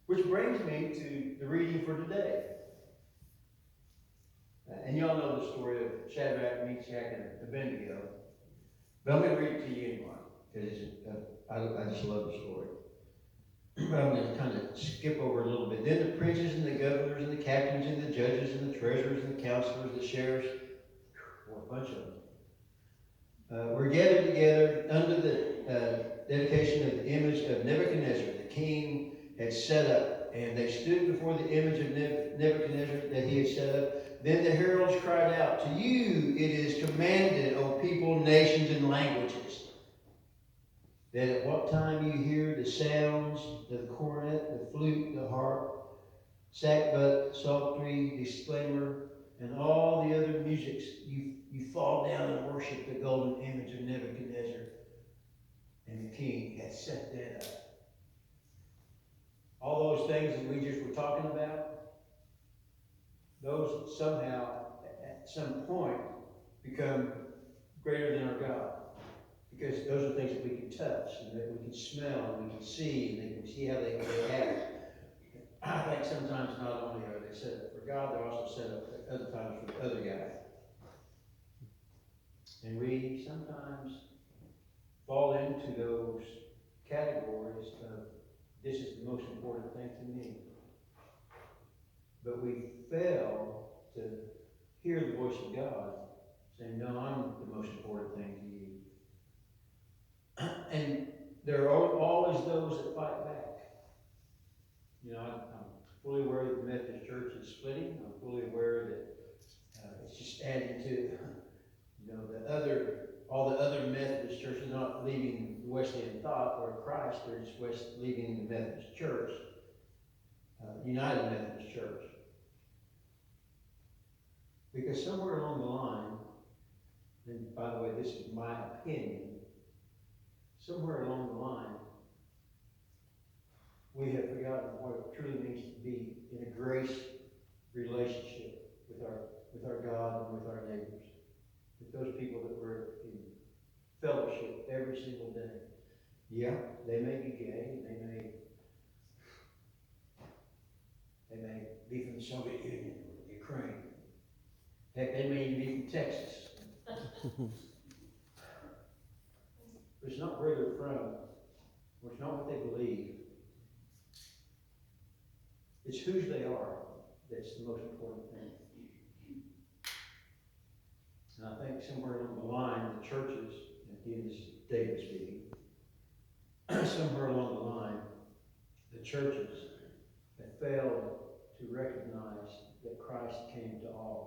Which brings me to the reading for today. And y'all know the story of Shadrach, Meshach, and Abendigo. But I'm going to read it to you anyway, because I just love the story. But I'm going to kind of skip over a little bit. Then the princes and the governors and the captains and the judges and the treasurers and the counselors, the sheriffs, or a bunch of them, were gathered together under the dedication of the image of Nebuchadnezzar, the king had set up. And they stood before the image of Nebuchadnezzar that he had set up. Then the heralds cried out, "To you it is commanded, O people, nations, and languages, that at what time you hear the sounds of the cornet, the flute, the harp, sackbut, psaltery, disclaimer, and all the other musics, you fall down and worship the golden image of Nebuchadnezzar, and the king has set that up." All those things that we just were talking about, those somehow, at some point, become greater than our God. Because those are things that we can touch, and that we can smell, and we can see, and we can see how they act. I think sometimes not only are they set up for God, they're also set up at other times for the other guy. And we sometimes fall into those categories of, this is the most important thing to me. But we fail to hear the voice of God saying, no, I'm the most important thing to you. And there are always those that fight back. You know, I'm fully aware that the Methodist Church is splitting. I'm fully aware that it's just adding to, you know, all the other Methodist churches not leaving the Wesleyan thought or Christ. They're just leaving the Methodist Church, United Methodist Church. Because somewhere along the line, and by the way, this is my opinion, somewhere along the line, we have forgotten what it truly means to be in a grace relationship with our God and with our neighbors, with those people that we're in fellowship every single day. Yeah, they may be gay, they may be from the Soviet Union or Ukraine. Heck, they may even be from Texas. But it's not where they're from, or it's not what they believe. It's whose they are that's the most important thing. And I think somewhere along the line, the churches, and again, this is David speaking, somewhere along the line, the churches have failed to recognize that Christ came to all.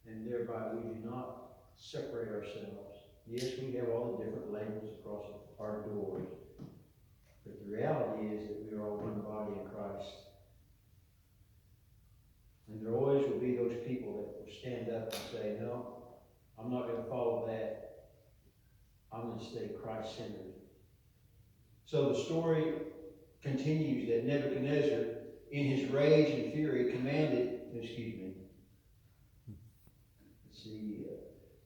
And thereby we do not separate ourselves. Yes, we have all the different labels across our doors, but the reality is that we are all one body in Christ. And there always will be those people that will stand up and say, no, I'm not going to follow that. I'm going to stay Christ-centered. So the story continues that Nebuchadnezzar, in his rage and fury, commanded,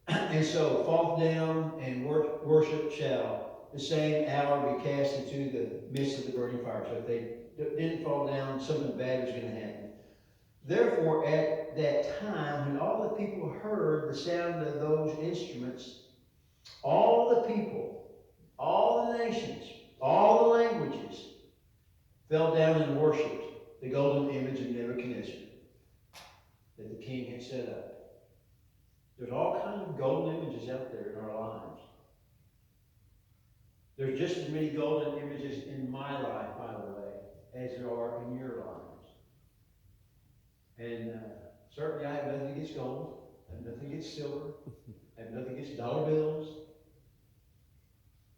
and so fall down and worship shall the same hour be cast into the midst of the burning fire. So if they didn't fall down, something bad was going to happen. Therefore, at that time, when all the people heard the sound of those instruments, all the people, all the nations, all the languages fell down and worshipped the golden image of Nebuchadnezzar that the king had set up. There's all kinds of golden images out there in our lives. There's just as many golden images in my life, by the way, as there are in your lives. And certainly I have nothing against gold. I have nothing against silver. I have nothing against dollar bills.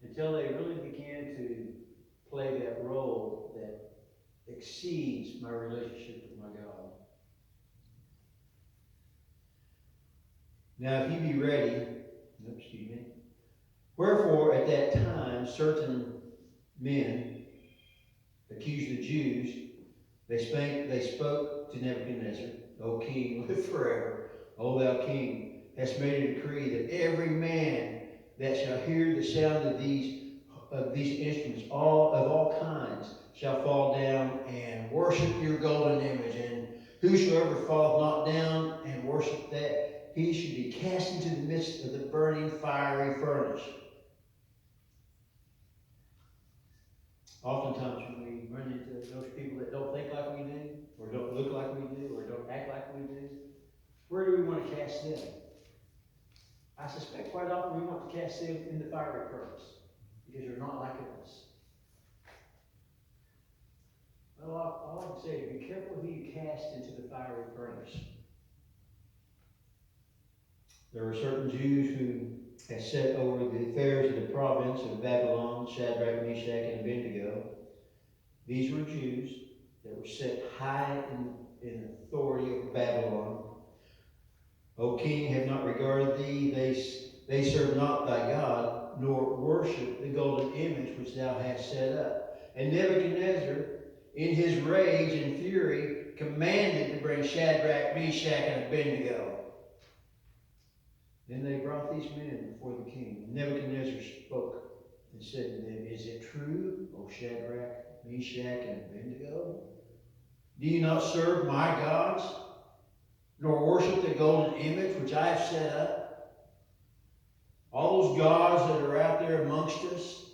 Until they really began to play that role that exceeds my relationship with my God. Now, if you be ready, wherefore at that time certain men accused the Jews. They spoke to Nebuchadnezzar, O king, live forever. O thou king, hast made a decree that every man that shall hear the sound of these of these instruments, all of all kinds, shall fall down and worship your golden image. And whosoever falleth not down and worship that, he should be cast into the midst of the burning fiery furnace. Oftentimes when we run into those people that don't think like we do, or don't look like we do, or don't act like we do, where do we want to cast them? I suspect quite often we want to cast them in the fiery furnace, because they're not like us. Well, all I can say is be careful who you cast into the fiery furnace. There were certain Jews who had set over the affairs of the province of Babylon, Shadrach, Meshach, and Abendigo. These were Jews that were set high in authority over Babylon. O king, have not regarded thee. They serve not thy God, nor worship the golden image which thou hast set up. And Nebuchadnezzar, in his rage and fury, commanded to bring Shadrach, Meshach, and Abendigo. Then they brought these men before the king. Nebuchadnezzar spoke and said to them, Is it true, O Shadrach, Meshach, and Abendigo? Do you not serve my gods, nor worship the golden image which I have set up? All those gods that are out there amongst us,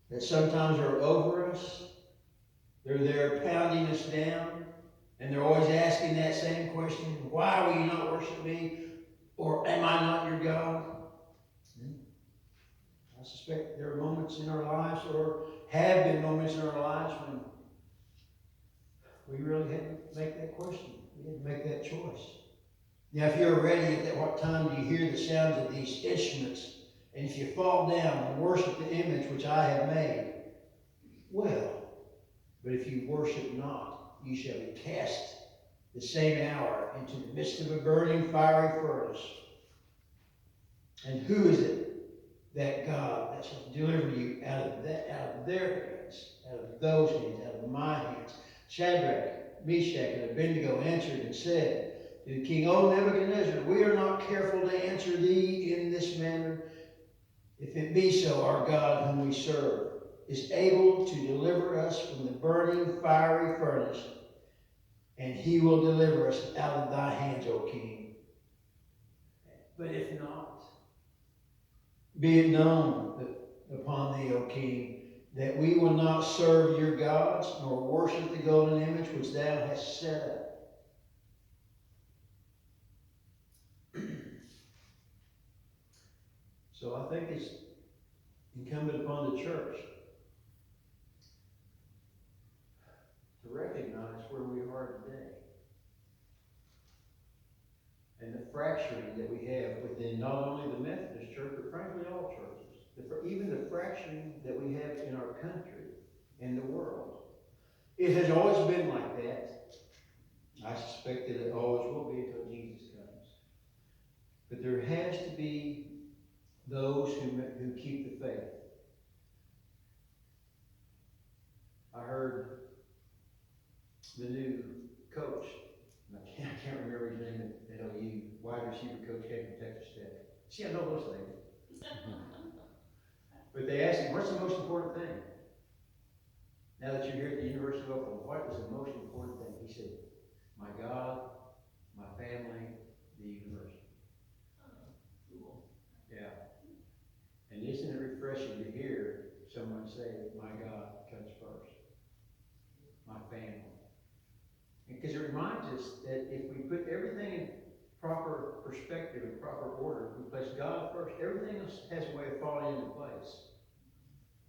that sometimes are over us, they're there pounding us down, and they're always asking that same question, why will you not worship me? Or am I not your God? I suspect there are moments in our lives, or have been moments in our lives, when we really had to make that question. We had to make that choice. Now, if you're ready, at what time do you hear the sounds of these instruments? And if you fall down and worship the image which I have made, well, but if you worship not, you shall be cast the same hour into the midst of a burning fiery furnace. And who is it, that God, that shall deliver you out of their hands, out of those hands, out of my hands? Shadrach, Meshach, and Abendigo answered and said to the king, O Nebuchadnezzar, we are not careful to answer thee in this manner. If it be so, our God whom we serve is able to deliver us from the burning fiery furnace, and he will deliver us out of thy hands, O king. But if not, be it known upon thee, O king, that we will not serve your gods, nor worship the golden image which thou hast set up. So I think it's incumbent upon the church to recognize where we are today, and the fracturing that we have within not only the Methodist Church, but frankly all churches. Even the fracturing that we have in our country and the world. It has always been like that. I suspect that it always will be until Jesus comes. But there has to be those who keep the faith. I heard the new coach, I can't remember his name at LU, wide receiver coach came from Texas Tech. See, I know those things. But they asked him, what's the most important thing? Now that you're here at the University of Oklahoma, what is the most important thing? He said, my God, my family, the university. Cool. Yeah. And isn't it refreshing to hear someone say, my God comes first? My family. Because it reminds us that if we put everything in proper perspective and proper order, we place God first, everything else has a way of falling into place.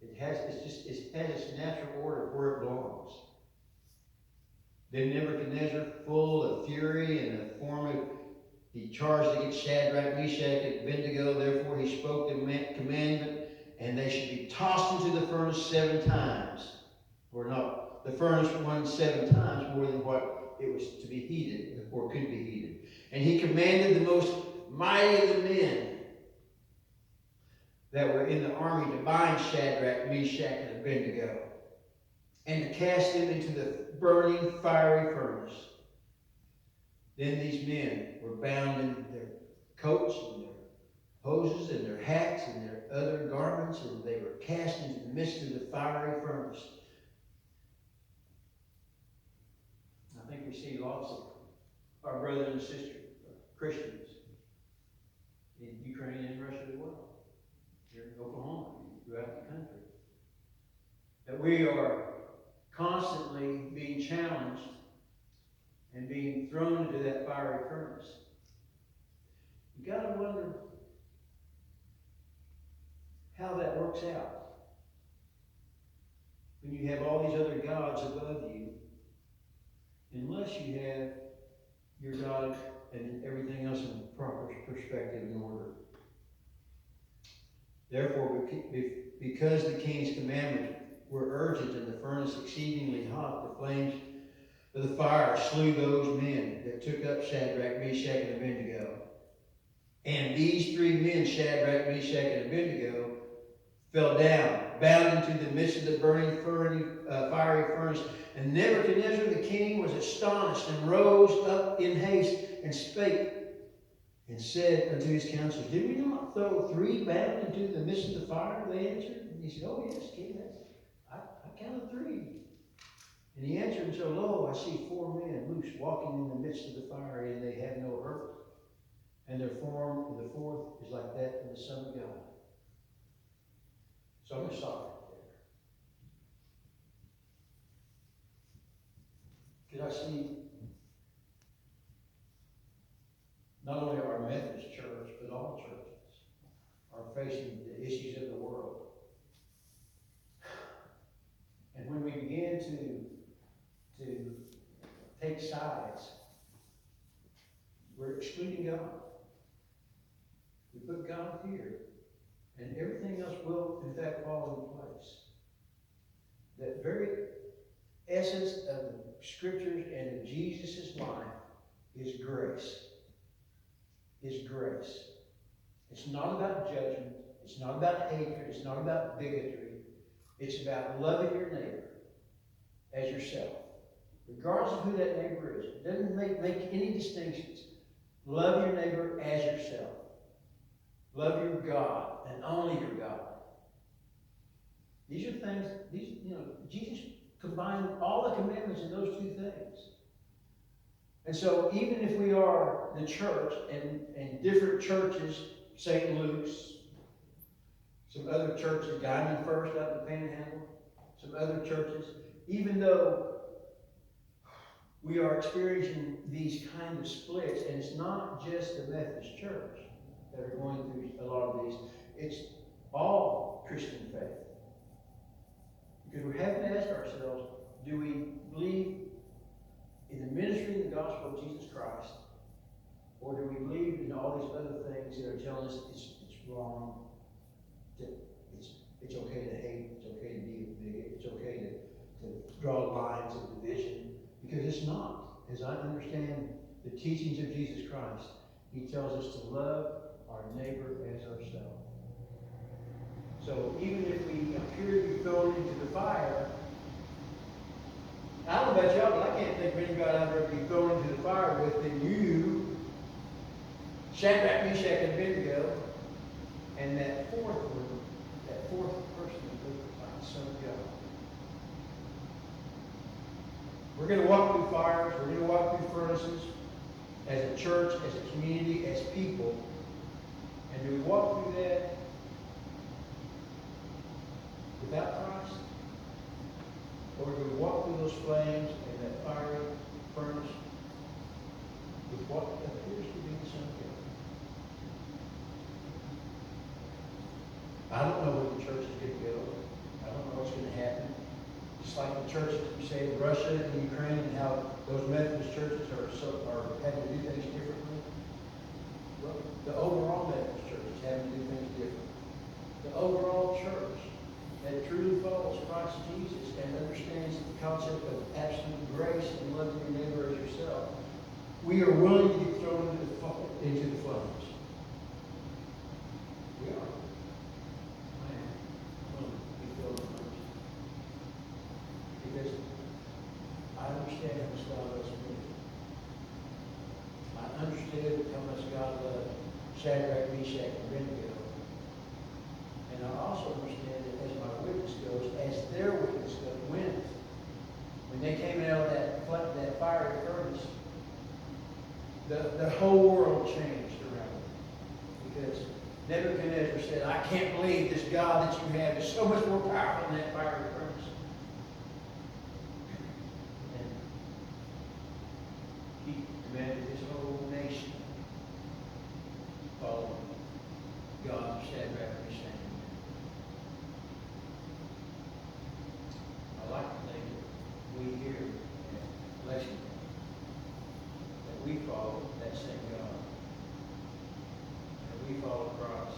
It has its natural order of where it belongs. Then Nebuchadnezzar, full of fury and a form of, he charged against Shadrach, Meshach, and Abendigo. Therefore he spoke the commandment, and they should be tossed into the furnace 7 times. Or not, the furnace won 7 times more than what it was to be heated, or could be heated. And he commanded the most mighty of the men that were in the army to bind Shadrach, Meshach, and Abendigo, and to cast them into the burning fiery furnace. Then these men were bound in their coats and their hoses and their hats and their other garments, and they were cast into the midst of the fiery furnace. I think we see lots of our brothers and sisters, Christians, in Ukraine and Russia as well, here in Oklahoma, throughout the country, that we are constantly being challenged and being thrown into that fiery furnace. You got to wonder how that works out when you have all these other gods above you, unless you have your God and everything else in proper perspective and order. Therefore, because the king's commandments were urgent and the furnace exceedingly hot, the flames of the fire slew those men that took up Shadrach, Meshach, and Abendigo. And these three men, Shadrach, Meshach, and Abendigo, fell down, bound into the midst of the burning fiery furnace. And Nebuchadnezzar the king was astonished, and rose up in haste, and spake, and said unto his counselors, Did we not throw three bound into the midst of the fire? They answered. And he said, Oh yes, king, I counted three. And he answered and said, Lo, I see four men loose, walking in the midst of the fire, and they have no hurt. And their form of the fourth is like that of the Son of God. So I'm going to stop right there. Because I see not only our Methodist church, but all churches are facing the issues of the world. And when we begin to take sides, we're excluding God. We put God here, and everything else will, in fact, fall in place. That very essence of the Scriptures and of Jesus' life is grace. Is grace. It's not about judgment. It's not about hatred. It's not about bigotry. It's about loving your neighbor as yourself. Regardless of who that neighbor is. It doesn't make any distinctions. Love your neighbor as yourself. Love your God and only your God. These are things, Jesus combined all the commandments in those two things. And so even if we are the church and different churches, St. Luke's, some other churches, Diamond First out in the Panhandle, some other churches, even though we are experiencing these kind of splits, and it's not just the Methodist Church that are going through a lot of these, it's all Christian faith. Because we're having to ask ourselves, do we believe in the ministry and the gospel of Jesus Christ, or do we believe in all these other things that are telling us it's wrong, that it's okay to hate, it's okay to be a bigot, it's okay to draw lines of division, because it's not. As I understand the teachings of Jesus Christ, he tells us to love our neighbor as ourselves. So even if we appear to be thrown into the fire, I don't know about y'all, but I can't think of anybody out there to be thrown into the fire with than you, Shadrach, Meshach, and Abendigo, and that fourth person like the Son of God. We're going to walk through fires, we're going to walk through furnaces, as a church, as a community, as people. And do we walk through that without Christ? Or do we walk through those flames and that fiery furnace with what appears to be the Son of God? I don't know where the church is going to go. I don't know what's going to happen. Just like the churches, we say, in Russia and Ukraine, and how those Methodist churches are having to do things differently. Well, the overall Methodist church is having to do things differently. The overall church that truly follows Christ Jesus and understands the concept of absolute grace and loving your neighbor as yourself, we are willing to get thrown into the flames. We are. I am willing to be thrown in the flames. Because I understand how much God loves me. I understand how much God loved Shadrach, Meshach, and Abendigo. And I also understand that as my witness goes, as their witness went, when they came out of that fiery furnace, the whole world changed around them. Because Nebuchadnezzar said, I can't believe this God that you have is so much more powerful than that fiery furnace. And he commanded his whole nation to follow God, Shadrach, Meshach, and Abendigo. I like to think that we here at Lexington, that we follow that same God. That we follow Christ.